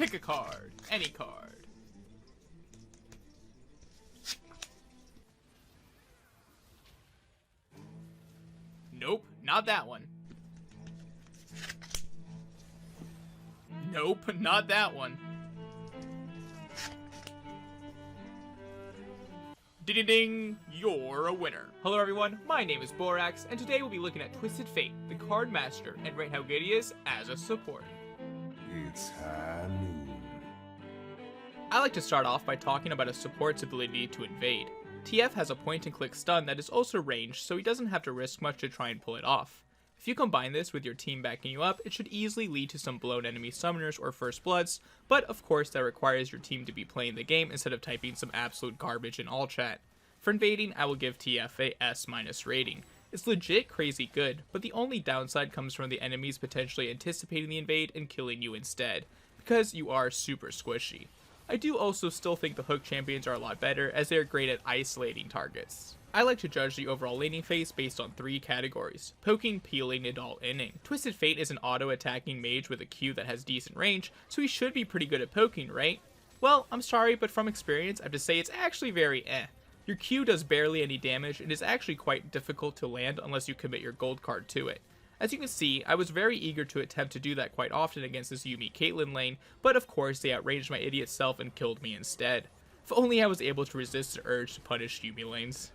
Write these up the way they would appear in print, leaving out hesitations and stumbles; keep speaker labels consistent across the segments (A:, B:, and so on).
A: Pick a card. Any card. Nope, not that one. Nope, not that one. Ding-ding-ding, you're a winner. Hello everyone, my name is Borax, and today we'll be looking at Twisted Fate, the card master, and rate how good he is as a support.
B: It's high noon.
A: I like to start off by talking about a support's ability to invade. TF has a point-and-click stun that is also ranged, so he doesn't have to risk much to try and pull it off. If you combine this with your team backing you up, it should easily lead to some blown enemy summoners or first bloods, but of course that requires your team to be playing the game instead of typing some absolute garbage in all chat. For invading, I will give TF a S- rating. It's legit crazy good, but the only downside comes from the enemies potentially anticipating the invade and killing you instead, because you are super squishy. I do also still think the hook champions are a lot better, as they are great at isolating targets. I like to judge the overall laning phase based on 3 categories: poking, peeling, and all-inning. Twisted Fate is an auto-attacking mage with a Q that has decent range, so he should be pretty good at poking, right? Well, I'm sorry, but from experience, I have to say it's actually very eh. Your Q does barely any damage, and is actually quite difficult to land unless you commit your gold card to it. As you can see, I was very eager to attempt to do that quite often against this Yuumi Caitlyn lane, but of course they outranged my idiot self and killed me instead. If only I was able to resist the urge to punish Yuumi lanes.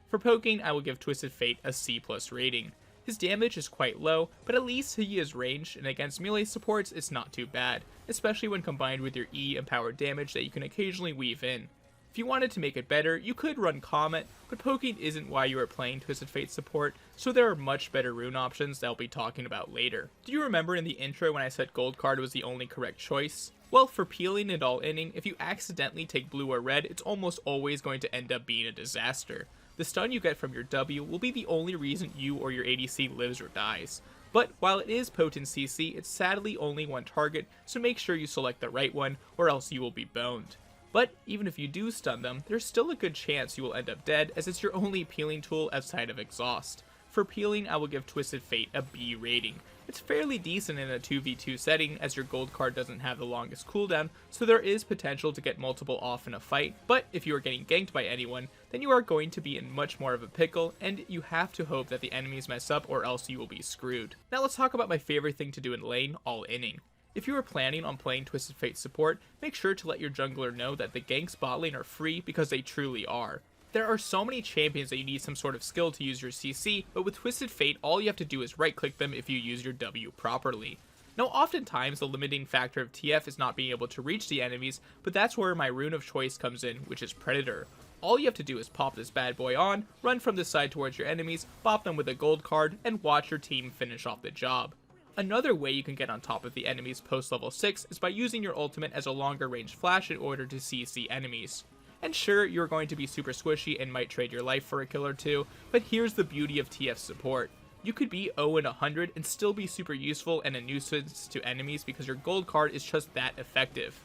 A: For poking, I will give Twisted Fate a C+ rating. His damage is quite low, but at least he is ranged, and against melee supports it's not too bad, especially when combined with your E empowered damage that you can occasionally weave in. If you wanted to make it better, you could run Comet, but poking isn't why you are playing Twisted Fate support, so there are much better rune options that I'll be talking about later. Do you remember in the intro when I said gold card was the only correct choice? Well, for peeling and all-inning, if you accidentally take blue or red, it's almost always going to end up being a disaster. The stun you get from your W will be the only reason you or your ADC lives or dies. But while it is potent CC, it's sadly only one target, so make sure you select the right one, or else you will be boned. But even if you do stun them, there's still a good chance you will end up dead, as it's your only peeling tool outside of exhaust. For peeling, I will give Twisted Fate a B rating. It's fairly decent in a 2v2 setting, as your gold card doesn't have the longest cooldown, so there is potential to get multiple off in a fight, but if you are getting ganked by anyone, then you are going to be in much more of a pickle, and you have to hope that the enemies mess up or else you will be screwed. Now let's talk about my favorite thing to do in lane, all-inning. If you are planning on playing Twisted Fate support, make sure to let your jungler know that the ganks bot lane are free, because they truly are. There are so many champions that you need some sort of skill to use your CC, but with Twisted Fate, all you have to do is right click them if you use your W properly. Now oftentimes the limiting factor of TF is not being able to reach the enemies, but that's where my rune of choice comes in, which is Predator. All you have to do is pop this bad boy on, run from this side towards your enemies, bop them with a gold card, and watch your team finish off the job. Another way you can get on top of the enemies post level 6 is by using your ultimate as a longer range flash in order to CC enemies. And sure, you're going to be super squishy and might trade your life for a kill or two, but here's the beauty of TF support. You could be 0-100 and still be super useful and a nuisance to enemies because your gold card is just that effective.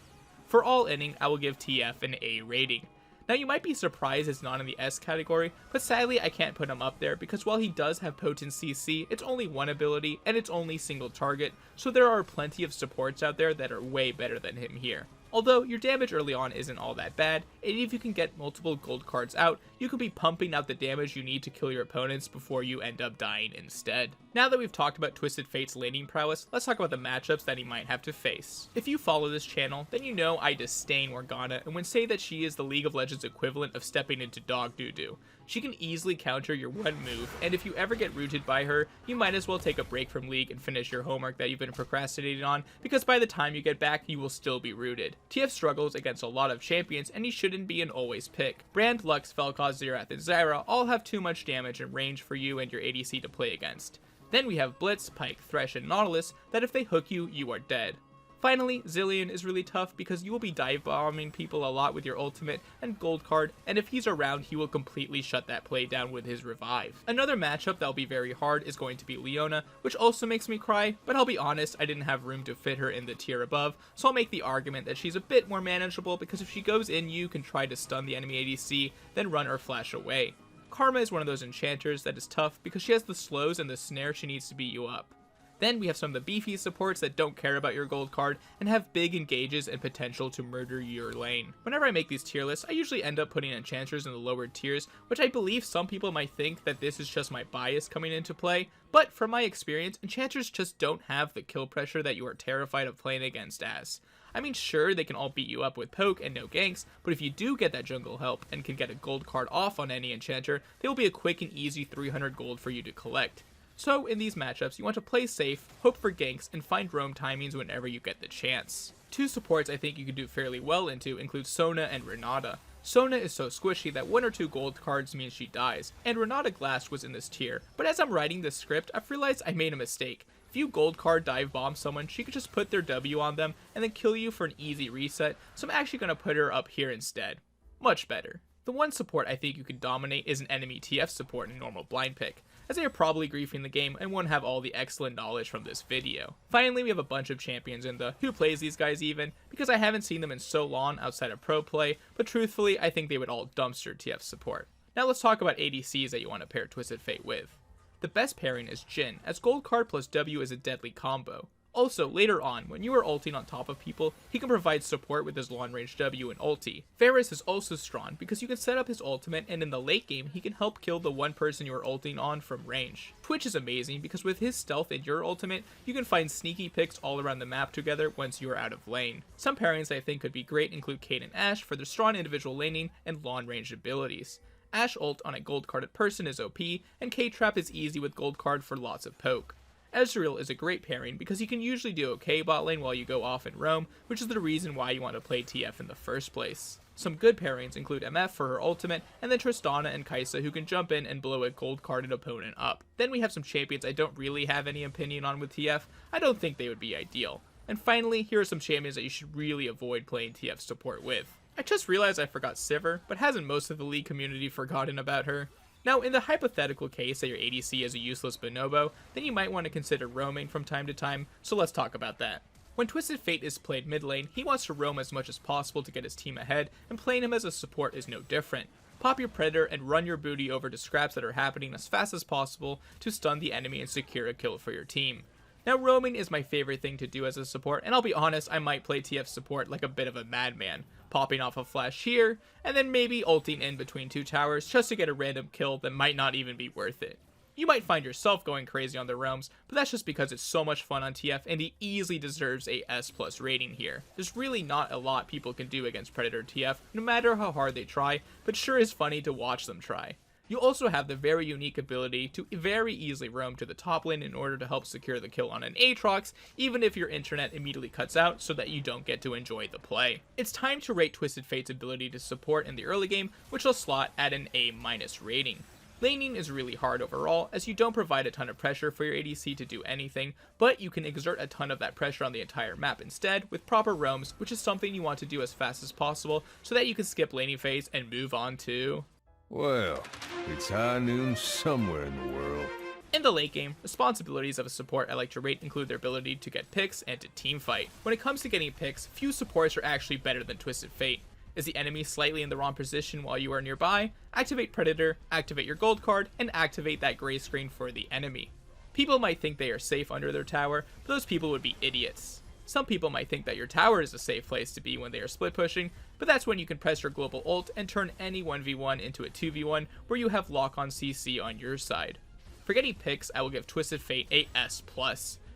A: For all inning, I will give TF an A rating. Now you might be surprised it's not in the S category, but sadly I can't put him up there because while he does have potent CC, it's only one ability and it's only single target, so there are plenty of supports out there that are way better than him here. Although your damage early on isn't all that bad, and if you can get multiple gold cards out, you can be pumping out the damage you need to kill your opponents before you end up dying instead. Now that we've talked about Twisted Fate's laning prowess, let's talk about the matchups that he might have to face. If you follow this channel, then you know I disdain Morgana and would say that she is the League of Legends equivalent of stepping into dog doo-doo. She can easily counter your one move, and if you ever get rooted by her, you might as well take a break from League and finish your homework that you've been procrastinating on, because by the time you get back, you will still be rooted. TF struggles against a lot of champions, and he shouldn't be an always pick. Brand, Lux, Vel'Koz, Xerath, and Zyra all have too much damage and range for you and your ADC to play against. Then we have Blitz, Pyke, Thresh, and Nautilus that if they hook you, you are dead. Finally, Zilean is really tough because you will be dive bombing people a lot with your ultimate and gold card, and if he's around, he will completely shut that play down with his revive. Another matchup that'll be very hard is going to be Leona, which also makes me cry, but I'll be honest, I didn't have room to fit her in the tier above, so I'll make the argument that she's a bit more manageable because if she goes in, you can try to stun the enemy ADC, then run or flash away. Karma is one of those enchanters that is tough because she has the slows and the snare she needs to beat you up. Then we have some of the beefy supports that don't care about your gold card and have big engages and potential to murder your lane. Whenever I make these tier lists, I usually end up putting enchanters in the lower tiers, which I believe some people might think that this is just my bias coming into play, but from my experience, enchanters just don't have the kill pressure that you are terrified of playing against as. I mean, sure, they can all beat you up with poke and no ganks, but if you do get that jungle help and can get a gold card off on any enchanter, they will be a quick and easy 300 gold for you to collect. So in these matchups, you want to play safe, hope for ganks, and find roam timings whenever you get the chance. Two supports I think you can do fairly well into include Sona and Renata. Sona is so squishy that 1 or 2 gold cards means she dies, and Renata Glass was in this tier, but as I'm writing this script, I've realized I made a mistake. If you gold card dive bomb someone, she could just put their W on them and then kill you for an easy reset, so I'm actually going to put her up here instead. Much better. The one support I think you can dominate is an enemy TF support in normal blind pick, as they are probably griefing the game and won't have all the excellent knowledge from this video. Finally, we have a bunch of champions in the who plays these guys even, because I haven't seen them in so long outside of pro play, but truthfully I think they would all dumpster TF support. Now let's talk about ADCs that you want to pair Twisted Fate with. The best pairing is Jhin, as gold card plus W is a deadly combo. Also, later on, when you are ulting on top of people, he can provide support with his long range W and ulti. Varus is also strong because you can set up his ultimate and in the late game he can help kill the one person you are ulting on from range. Twitch is amazing because with his stealth and your ultimate, you can find sneaky picks all around the map together once you are out of lane. Some pairings I think could be great include Cade and Ashe for their strong individual laning and long range abilities. Ashe ult on a gold carded person is OP, and Cade trap is easy with gold card for lots of poke. Ezreal is a great pairing because he can usually do okay bot lane while you go off and roam, which is the reason why you want to play TF in the first place. Some good pairings include MF for her ultimate, and then Tristana and Kai'Sa who can jump in and blow a gold carded opponent up. Then we have some champions I don't really have any opinion on with TF. I don't think they would be ideal. And finally, here are some champions that you should really avoid playing TF support with. I just realized I forgot Sivir, but hasn't most of the League community forgotten about her? Now, in the hypothetical case that your ADC is a useless bonobo, then you might want to consider roaming from time to time, so let's talk about that. When Twisted Fate is played mid lane, he wants to roam as much as possible to get his team ahead, and playing him as a support is no different. Pop your Predator and run your booty over to scraps that are happening as fast as possible to stun the enemy and secure a kill for your team. Now, roaming is my favorite thing to do as a support, and I'll be honest, I might play TF support like a bit of a madman, popping off a flash here, and then maybe ulting in between 2 towers just to get a random kill that might not even be worth it. You might find yourself going crazy on the roams, but that's just because it's so much fun on TF and he easily deserves a S+ rating here. There's really not a lot people can do against Predator TF, no matter how hard they try, but sure is funny to watch them try. You also have the very unique ability to very easily roam to the top lane in order to help secure the kill on an Aatrox, even if your internet immediately cuts out so that you don't get to enjoy the play. It's time to rate Twisted Fate's ability to support in the early game, which will slot at an A- rating. Laning is really hard overall, as you don't provide a ton of pressure for your ADC to do anything, but you can exert a ton of that pressure on the entire map instead with proper roams, which is something you want to do as fast as possible so that you can skip laning phase and move on to...
B: Well, it's high noon somewhere in the world.
A: In the late game, responsibilities of a support I like to rate include their ability to get picks and to teamfight. When it comes to getting picks, few supports are actually better than Twisted Fate. Is the enemy slightly in the wrong position while you are nearby? Activate Predator, activate your gold card, and activate that gray screen for the enemy. People might think they are safe under their tower, but those people would be idiots. Some people might think that your tower is a safe place to be when they are split pushing, but that's when you can press your global ult and turn any 1v1 into a 2v1 where you have lock-on CC on your side. For getting picks, I will give Twisted Fate a S+.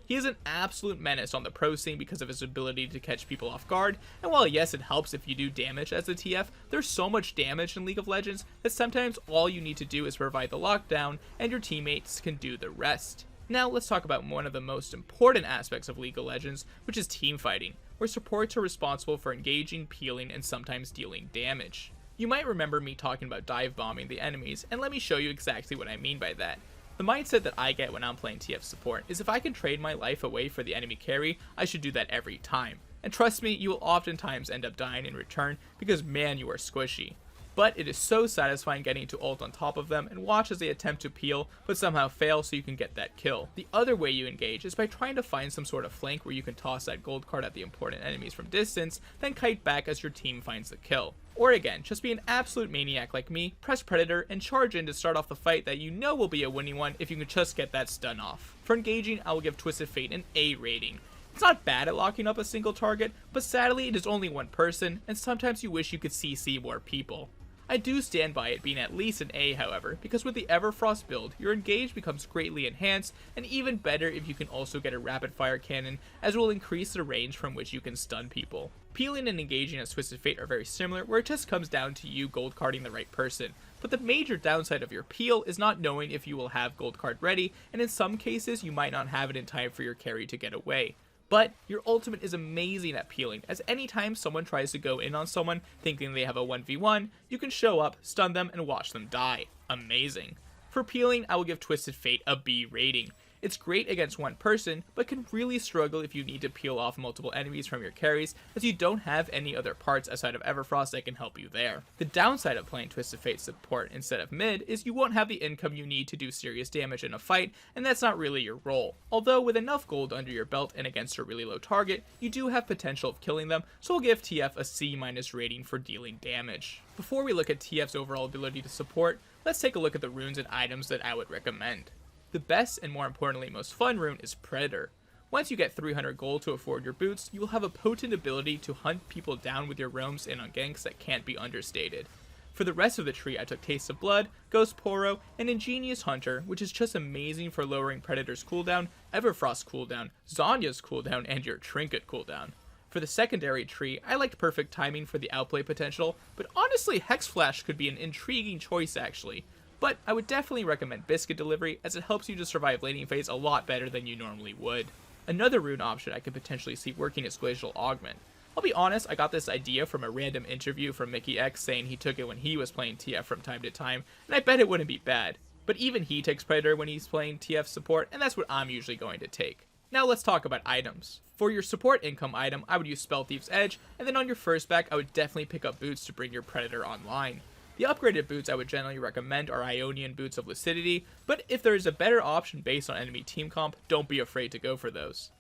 A: He is an absolute menace on the pro scene because of his ability to catch people off guard, and while yes it helps if you do damage as a TF, there's so much damage in League of Legends that sometimes all you need to do is provide the lockdown and your teammates can do the rest. Now let's talk about one of the most important aspects of League of Legends, which is teamfighting, where supports are responsible for engaging, peeling, and sometimes dealing damage. You might remember me talking about dive bombing the enemies, and let me show you exactly what I mean by that. The mindset that I get when I'm playing TF support is if I can trade my life away for the enemy carry, I should do that every time. And trust me, you will oftentimes end up dying in return because man, you are squishy. but it is so satisfying getting to ult on top of them and watch as they attempt to peel but somehow fail so you can get that kill. The other way you engage is by trying to find some sort of flank where you can toss that gold card at the important enemies from distance, then kite back as your team finds the kill. Or again, just be an absolute maniac like me, press Predator, and charge in to start off the fight that you know will be a winning one if you can just get that stun off. For engaging, I will give Twisted Fate an A rating. It's not bad at locking up a single target, but sadly it is only one person, and sometimes you wish you could CC more people. I do stand by it being at least an A, however, because with the Everfrost build, your engage becomes greatly enhanced, and even better if you can also get a rapid fire cannon, as it will increase the range from which you can stun people. Peeling and engaging as Twisted Fate are very similar, where it just comes down to you gold carding the right person, but the major downside of your peel is not knowing if you will have gold card ready, and in some cases you might not have it in time for your carry to get away. But your ultimate is amazing at peeling, as anytime someone tries to go in on someone thinking they have a 1v1, you can show up, stun them, and watch them die. Amazing. For peeling, I will give Twisted Fate a B rating. It's great against one person, but can really struggle if you need to peel off multiple enemies from your carries, as you don't have any other parts outside of Everfrost that can help you there. The downside of playing Twisted Fate support instead of mid is you won't have the income you need to do serious damage in a fight, and that's not really your role. Although with enough gold under your belt and against a really low target, you do have potential of killing them, so we'll give TF a C- rating for dealing damage. Before we look at TF's overall ability to support, let's take a look at the runes and items that I would recommend. The best and more importantly most fun rune is Predator. Once you get 300 gold to afford your boots, you will have a potent ability to hunt people down with your roams and on ganks that can't be understated. For the rest of the tree, I took Taste of Blood, Ghost Poro, and Ingenious Hunter, which is just amazing for lowering Predator's cooldown, Everfrost cooldown, Zhonya's cooldown, and your Trinket cooldown. For the secondary tree, I liked Perfect Timing for the outplay potential, but honestly Hex Flash could be an intriguing choice actually. But I would definitely recommend Biscuit Delivery, as it helps you to survive laning phase a lot better than you normally would. Another rune option I could potentially see working is Glacial Augment. I'll be honest, I got this idea from a random interview from Mickey X saying he took it when he was playing TF from time to time, and I bet it wouldn't be bad. But even he takes Predator when he's playing TF support, and that's what I'm usually going to take. Now let's talk about items. For your support income item, I would use Spell Thief's Edge, and then on your first back, I would definitely pick up boots to bring your Predator online. The upgraded boots I would generally recommend are Ionian Boots of Lucidity, but if there is a better option based on enemy team comp, don't be afraid to go for those.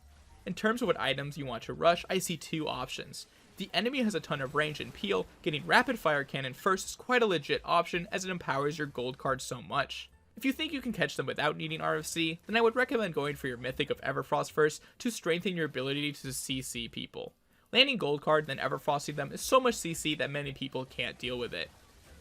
A: In terms of what items you want to rush, I see two options. If the enemy has a ton of range and peel, getting Rapid Fire Cannon first is quite a legit option as it empowers your gold card so much. If you think you can catch them without needing RFC, then I would recommend going for your Mythic of Everfrost first to strengthen your ability to CC people. Landing gold card then Everfrosting them is so much CC that many people can't deal with it.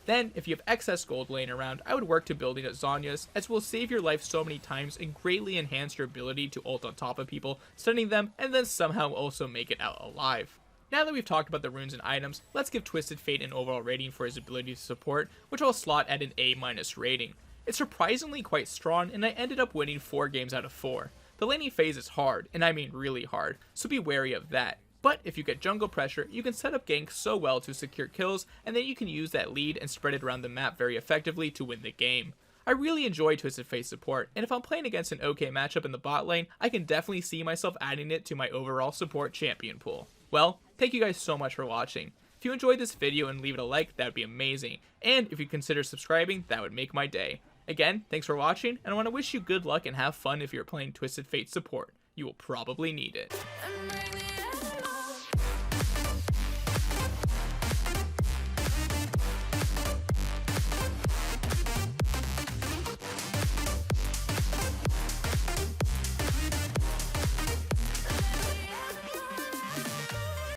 A: Then, if you have excess gold laying around, I would work to building at Zhonya's, as it will save your life so many times and greatly enhance your ability to ult on top of people, stunning them, and then somehow also make it out alive. Now that we've talked about the runes and items, let's give Twisted Fate an overall rating for his ability to support, which I'll slot at an A- rating. It's surprisingly quite strong, and I ended up winning 4 games out of 4. The laning phase is hard, and I mean really hard, so be wary of that. But if you get jungle pressure, you can set up ganks so well to secure kills, and then you can use that lead and spread it around the map very effectively to win the game. I really enjoy Twisted Fate support, and if I'm playing against an okay matchup in the bot lane, I can definitely see myself adding it to my overall support champion pool. Well, thank you guys so much for watching. If you enjoyed this video and leave it a like, that would be amazing, and if you consider subscribing, that would make my day. Again, thanks for watching, and I want to wish you good luck and have fun if you're playing Twisted Fate support. You will probably need it.